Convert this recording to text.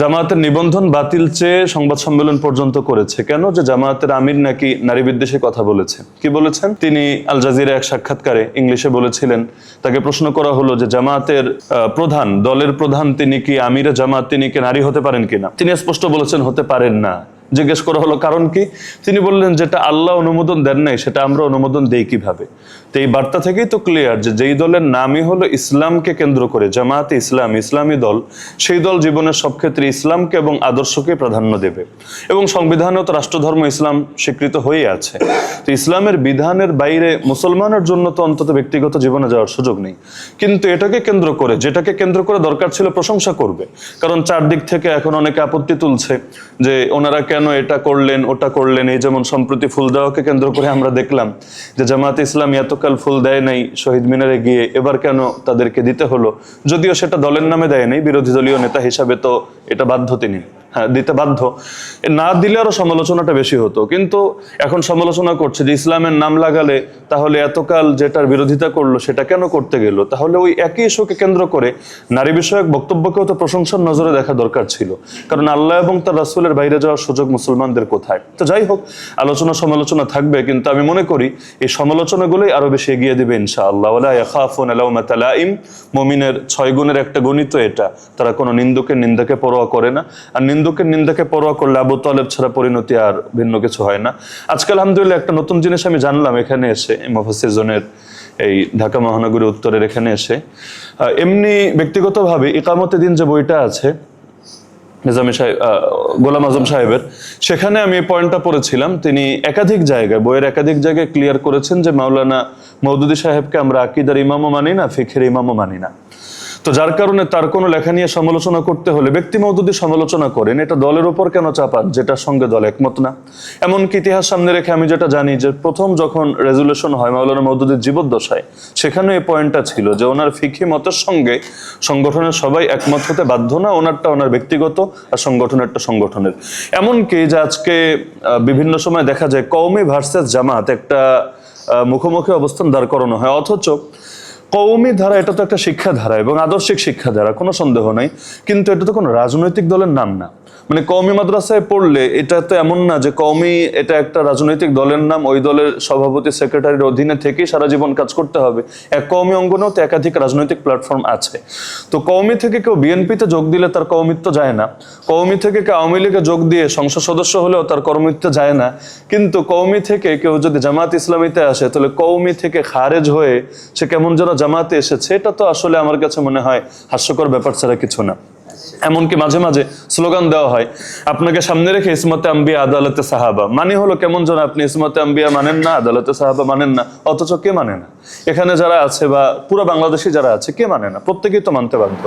জামায়াতের নিবন্ধন বাতিল চেয়ে সংবাদ সম্মেলন পর্যন্ত করেছে। কেন? যে জামায়াতের আমির নাকি নারী বিদ্বেষে কথা বলেছে। কি বলেছেন? তিনি আল জাজিরা এক সাক্ষাৎকারে ইংলিশে বলেছিলেন, তাকে প্রশ্ন করা হলো যে জামায়াতের প্রধান, দলের প্রধান তিনি কি আমিরে জামায়াত, তিনি কি নারী হতে পারেন কিনা? তিনি স্পষ্ট বলেছেন হতে পারেন না। জিজ্ঞেস করা হলো কারণ কি? তিনি বললেন যেটা আল্লাহ অনুমোদন দেন নাই সেটা আমরা অনুমোদন দেই কিভাবে? তো এই বার্তা থেকেই তো ক্লিয়ার যে যেই দলের নামই হলো ইসলামকে কেন্দ্র করে, জামায়াতে ইসলাম, ইসলামী দল, সেই দল জীবনের সব ক্ষেত্রে ইসলামকে এবং আদর্শকে প্রাধান্য দেবে। এবং সংবিধানেও তো রাষ্ট্রধর্ম ইসলাম স্বীকৃত হয়ে আছে। তো ইসলামের বিধানের বাইরে মুসলমানের জন্য তো অন্তত ব্যক্তিগত জীবনে যাওয়ার সুযোগ নেই। কিন্তু এটাকে কেন্দ্র করে, যেটাকে কেন্দ্র করে দরকার ছিল প্রশংসা করবে। কারণ চারদিক থেকে এখন অনেকে আপত্তি তুলছে যে ওনারা কেন এটা করলেন ওটা করলেন। এই যেমন সম্প্রতি ফুল দেওয়াকে কেন্দ্র করে আমরা দেখলাম যে জামায়াতে ইসলামী এতকাল ফুল দেয় নাই শহীদ মিনারে গিয়ে, এবার কেন তাদেরকে দিতে হলো? যদিও সেটা দলের নামে দেয় নাই, বিরোধী দলীয় নেতা হিসাবে তো এটা বাধ্য তিনি, হ্যাঁ দিতে বাধ্য। না দিলে আরো সমালোচনাটা বেশি হতো। কিন্তু এখন সমালোচনা করছে যে ইসলামের নাম লাগালে তাহলে এতকাল যেটার বিরোধিতা করলো সেটা কেন করতে গেল? তাহলে ওই একই ইস্যুকে কেন্দ্র করে নারী বিষয়ক বক্তব্যকেও তো প্রশংসার নজরে দেখা দরকার ছিল। কারণ আল্লাহ এবং তার রাসূলের বাইরে যাওয়ার সুযোগ মুসলমানদের কোথায়? তো যাই হোক, আলোচনা সমালোচনা থাকবে, কিন্তু আমি মনে করি এই সমালোচনাগুলোই আরো বেশি এগিয়ে দিবে ইনশাআল্লাহ। ওয়ালা ইয়াখাফুনা লাওমাতা লাইম, মুমিনের 6 গুণের একটা গণিত এটা। তারা কোনো নিন্দুকের নিন্দাকে পরোয়া করে না, আর নিন্দুকের নিন্দাকে পরোয়া করলে আবু তালেব ছাড়া পরিণতি আর ভিন্ন কিছু হয় না। আজকে আলহামদুলিল্লাহ একটা নতুন জিনিস আমি জানলাম এখানে এসে, মুফাসসির জোনের এই ঢাকা মহানগরী উত্তরের এখানে এসে। এমনি ব্যক্তিগতভাবে ইকামতে দিন যে বইটা আছে নিজামী সাহেব, গোলাম আজম সাহেবের, সেখানে আমি এই পয়েন্টটা পড়েছিলাম। তিনি একাধিক জায়গায়, বইয়ের একাধিক জায়গায় ক্লিয়ার করেছেন যে মাওলানা মওদুদী সাহেবকে আমরা আকীদার ইমামও মানি না, ফিকহের ইমামও মানি না। তো যার কারণে তার কোনো লেখা নিয়ে সমালোচনা করতে হলে ব্যক্তি মওদুদী সমালোচনা করেন, এটা দলের উপর কেন চাপান যেটার সঙ্গে দল একমত না? এমনকি ইতিহাস সামনে রেখে আমি যেটা জানি যে প্রথম যখন রেজুলেশন হয় মাওলানা মওদুদীর জীবদ্দশায়, সেখানে এই পয়েন্টটা ছিল যে ওনার ফিকহি মতের সঙ্গে সংগঠনের সবাই একমত হতে বাধ্য না, ওনারটা ওনার ব্যক্তিগত আর সংগঠনেরটা সংগঠনের। এমনকি যে আজকে বিভিন্ন সময় দেখা যায় কওমি ভার্সেস জামাত একটা মুখোমুখি অবস্থান দাঁড় করানো হয়, অথচ কওমি ধারা এটা তো একটা শিক্ষাধারা এবং আদর্শিক শিক্ষাধারা, কোনো সন্দেহ নাই। কিন্তু এটা তো কোনো রাজনৈতিক দলের নাম না। মানে কওমি মাদ্রাসায় পড়লে এটা তো এমন না যে কওমি এটা একটা রাজনৈতিক দলের নাম, ওই দলের সভাপতি সেক্রেটারির অধীনে থেকেই সারা জীবন কাজ করতে হবে। এক কওমি অঙ্গনেও তো একাধিক রাজনৈতিক প্ল্যাটফর্ম আছে। তো কওমি থেকে কেউ বিএনপিতে যোগ দিলে তার কওমিত্ব যায় না, কওমি থেকে কেউ আওয়ামী লীগে যোগ দিয়ে সংসদ সদস্য হলেও তার কওমিত্ব যায় না। কিন্তু কওমি থেকে কেউ যদি জামাত ইসলামীতে আসে তাহলে কওমি থেকে খারেজ হয়ে সে কেমন যেন জামাতে এসেছে। এটা তো আসলে আমার কাছে মনে হয় হাস্যকর ব্যাপার ছাড়া কিছু না। এমনকি মাঝে মাঝে স্লোগান দেওয়া হয় আপনাকে সামনে রেখে ইসমতে আম্বিয়া আদালতে সাহাবা, মানে হলো কেমন যেন আপনি ইসমতে আম্বিয়া মানেন না, আদালতে সাহাবা মানেন না, অথচ কে মানে না? এখানে যারা আছে বা পুরো বাংলাদেশে যারা আছে কে মানে না? প্রত্যেকেই তো মানতে বাধ্য।